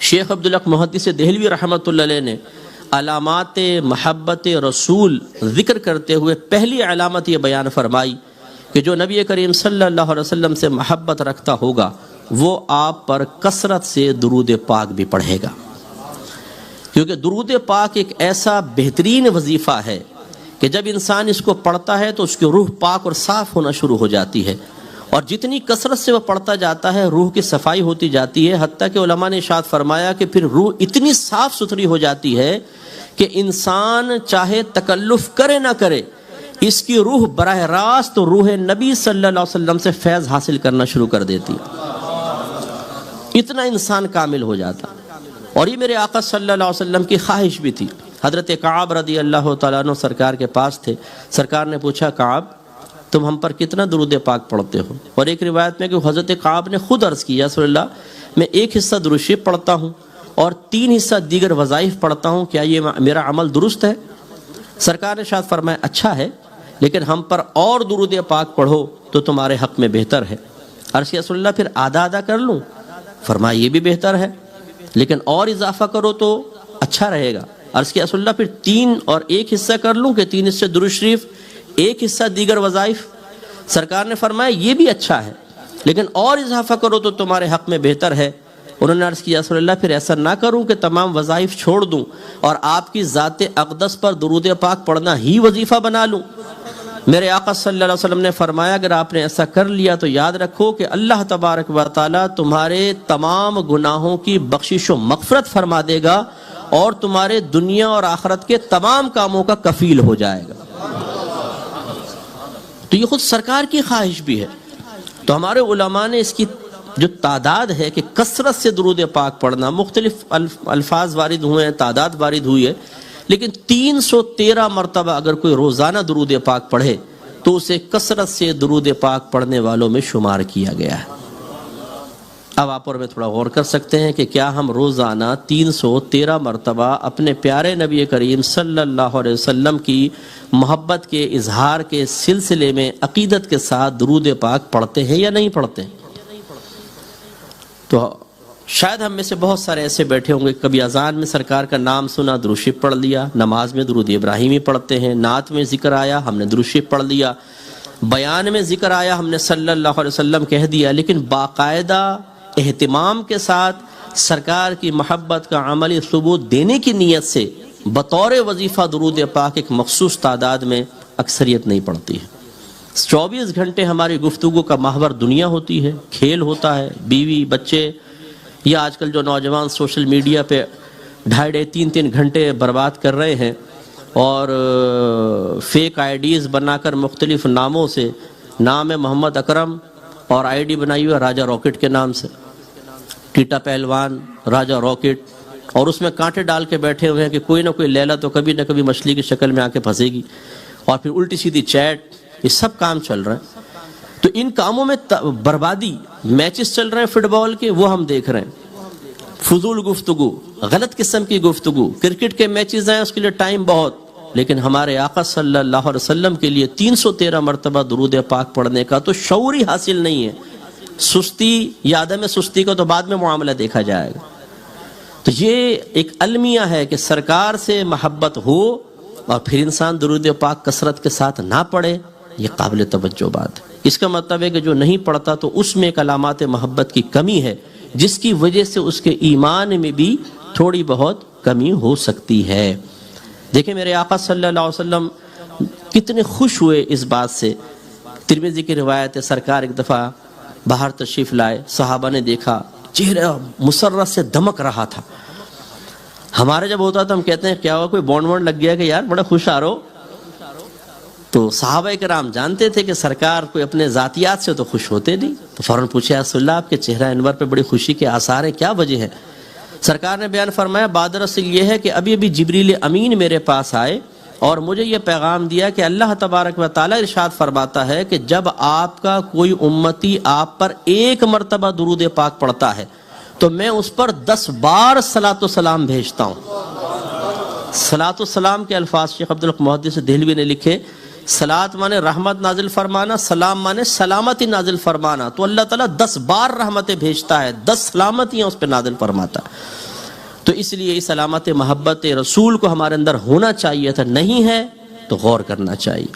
شیخ عبدالحق محدث دہلوی رحمۃ اللہ علیہ نے علامات محبت رسول ذکر کرتے ہوئے پہلی علامت یہ بیان فرمائی کہ جو نبی کریم صلی اللہ علیہ وسلم سے محبت رکھتا ہوگا وہ آپ پر کثرت سے درود پاک بھی پڑھے گا، کیونکہ درود پاک ایک ایسا بہترین وظیفہ ہے کہ جب انسان اس کو پڑھتا ہے تو اس کی روح پاک اور صاف ہونا شروع ہو جاتی ہے، اور جتنی کثرت سے وہ پڑھتا جاتا ہے روح کی صفائی ہوتی جاتی ہے، حتیٰ کہ علماء نے ارشاد فرمایا کہ پھر روح اتنی صاف ستھری ہو جاتی ہے کہ انسان چاہے تکلف کرے نہ کرے اس کی روح براہ راست روح نبی صلی اللہ علیہ وسلم سے فیض حاصل کرنا شروع کر دیتی ہے، اتنا انسان کامل ہو جاتا۔ اور یہ میرے آقا صلی اللہ علیہ وسلم کی خواہش بھی تھی۔ حضرت کعب رضی اللہ تعالیٰ عنہ سرکار کے پاس تھے، سرکار نے پوچھا کعب تم ہم پر کتنا درود پاک پڑھتے ہو؟ اور ایک روایت میں کہ حضرت کعب نے خود عرض کیا رسول اللہ میں ایک حصہ درود شریف پڑھتا ہوں اور 3 حصہ دیگر وظائف پڑھتا ہوں، کیا یہ میرا عمل درست ہے؟ سرکار نے ارشاد فرمایا اچھا ہے، لیکن ہم پر اور درود پاک پڑھو تو تمہارے حق میں بہتر ہے۔ عرض کیا رسول اللہ پھر آدھا آدھا کر لوں؟ فرمایا یہ بھی بہتر ہے، لیکن اور اضافہ کرو تو اچھا رہے گا۔ عرض کیا رسول اللہ پھر 3 اور 1 حصہ کر لوں کہ 3 حصے درود شریف 1 حصہ دیگر وظائف؟ سرکار نے فرمایا یہ بھی اچھا ہے، لیکن اور اضافہ کرو تو تمہارے حق میں بہتر ہے۔ انہوں نے عرض کیا رسول اللہ پھر ایسا نہ کروں کہ تمام وظائف چھوڑ دوں اور آپ کی ذات اقدس پر درود پاک پڑھنا ہی وظیفہ بنا لوں؟ میرے آقا صلی اللہ علیہ وسلم نے فرمایا اگر آپ نے ایسا کر لیا تو یاد رکھو کہ اللہ تبارک و تعالیٰ تمہارے تمام گناہوں کی بخشش و مغفرت فرما دے گا اور تمہارے دنیا اور آخرت کے تمام کاموں کا کفیل ہو جائے گا۔ تو یہ خود سرکار کی خواہش بھی ہے۔ تو ہمارے علماء نے اس کی جو تعداد ہے کہ کثرت سے درود پاک پڑھنا، مختلف الفاظ وارد ہوئے ہیں، تعداد وارد ہوئی ہے، لیکن 313 مرتبہ اگر کوئی روزانہ درود پاک پڑھے تو اسے کثرت سے درود پاک پڑھنے والوں میں شمار کیا گیا ہے۔ اب آپ اور میں تھوڑا غور کر سکتے ہیں کہ کیا ہم روزانہ 313 مرتبہ اپنے پیارے نبی کریم صلی اللہ علیہ وسلم کی محبت کے اظہار کے سلسلے میں عقیدت کے ساتھ درود پاک پڑھتے ہیں یا نہیں پڑھتے ہیں؟ تو شاید ہم میں سے بہت سارے ایسے بیٹھے ہوں گے کبھی اذان میں سرکار کا نام سنا درود شریف پڑھ لیا، نماز میں درود ابراہیمی پڑھتے ہیں، نعت میں ذکر آیا ہم نے درود شریف پڑھ لیا، بیان میں ذکر آیا ہم نے صلی اللہ علیہ وسلم کہہ دیا، لیکن باقاعدہ اہتمام کے ساتھ سرکار کی محبت کا عملی ثبوت دینے کی نیت سے بطور وظیفہ درود پاک ایک مخصوص تعداد میں اکثریت نہیں پڑھتی ہے۔ 24 گھنٹے ہماری گفتگو کا محور دنیا ہوتی ہے، کھیل ہوتا ہے، بیوی بچے، یا آج کل جو نوجوان سوشل میڈیا پہ 2.5-3 گھنٹے برباد کر رہے ہیں اور فیک آئی ڈیز بنا کر مختلف ناموں سے، نام ہے محمد اکرم اور آئی ڈی بنائی ہوئی راجہ راکٹ کے نام سے، ٹیٹا پہلوان راجہ راکٹ، اور اس میں کانٹے ڈال کے بیٹھے ہوئے ہیں کہ کوئی نہ کوئی لیلا تو کبھی نہ کبھی مچھلی کی شکل میں آ کے پھنسے گی، اور پھر الٹی سیدھی چیٹ، یہ سب کام چل رہے ہیں۔ تو ان کاموں میں بربادی، میچز چل رہے ہیں فٹ بال کے وہ ہم دیکھ رہے ہیں، فضول گفتگو، غلط قسم کی گفتگو، کرکٹ کے میچز ہیں اس کے لیے ٹائم بہت، لیکن ہمارے آقا صلی اللہ علیہ وسلم کے لیے 313 مرتبہ درود پاک پڑھنے کا تو شعور ہی حاصل نہیں ہے۔ سستی یا عدم سستی کا تو بعد میں معاملہ دیکھا جائے گا۔ تو یہ ایک المیہ ہے کہ سرکار سے محبت ہو اور پھر انسان درود پاک کثرت کے ساتھ نہ پڑھے، یہ قابل توجہ بات ہے۔ اس کا مطلب ہے کہ جو نہیں پڑھتا تو اس میں ایک علامات محبت کی کمی ہے، جس کی وجہ سے اس کے ایمان میں بھی تھوڑی بہت کمی ہو سکتی ہے۔ دیکھیں میرے آقا صلی اللہ علیہ وسلم کتنے خوش ہوئے اس بات سے۔ ترمذی کی روایت ہے سرکار ایک دفعہ باہر تشریف لائے، صحابہ نے دیکھا چہرہ مسرت سے دمک رہا تھا۔ ہمارے جب ہوتا تو ہم کہتے ہیں کیا ہوا، کوئی بونڈ وونڈ لگ گیا کہ یار بڑا خوش آ رہو؟ تو صحابہ کرام جانتے تھے کہ سرکار کوئی اپنے ذاتیات سے تو خوش ہوتے نہیں، تو فوراً پوچھا یا رسول اللہ آپ کے چہرہ انور پہ بڑی خوشی کے آثار ہیں، کیا وجہ ہے؟ سرکار نے بیان فرمایا بادرسل یہ ہے کہ ابھی ابھی جبریل امین میرے پاس آئے اور مجھے یہ پیغام دیا کہ اللہ تبارک و تعالیٰ ارشاد فرماتا ہے کہ جب آپ کا کوئی امتی آپ پر 1 مرتبہ درود پاک پڑھتا ہے تو میں اس پر 10 بار صلاۃ و سلام بھیجتا ہوں۔ صلاۃ و سلام کے الفاظ شیخ عبدالحق محدث دہلوی نے لکھے، صلاۃ مانے رحمت نازل فرمانا، سلام مانے سلامتی نازل فرمانا، تو اللہ تعالیٰ 10 بار رحمتیں بھیجتا ہے، 10 سلامتیاں اس پہ نازل فرماتا ہے۔ تو اس لیے اس علامت محبت رسول کو ہمارے اندر ہونا چاہیے تھا، نہیں ہے تو غور کرنا چاہیے۔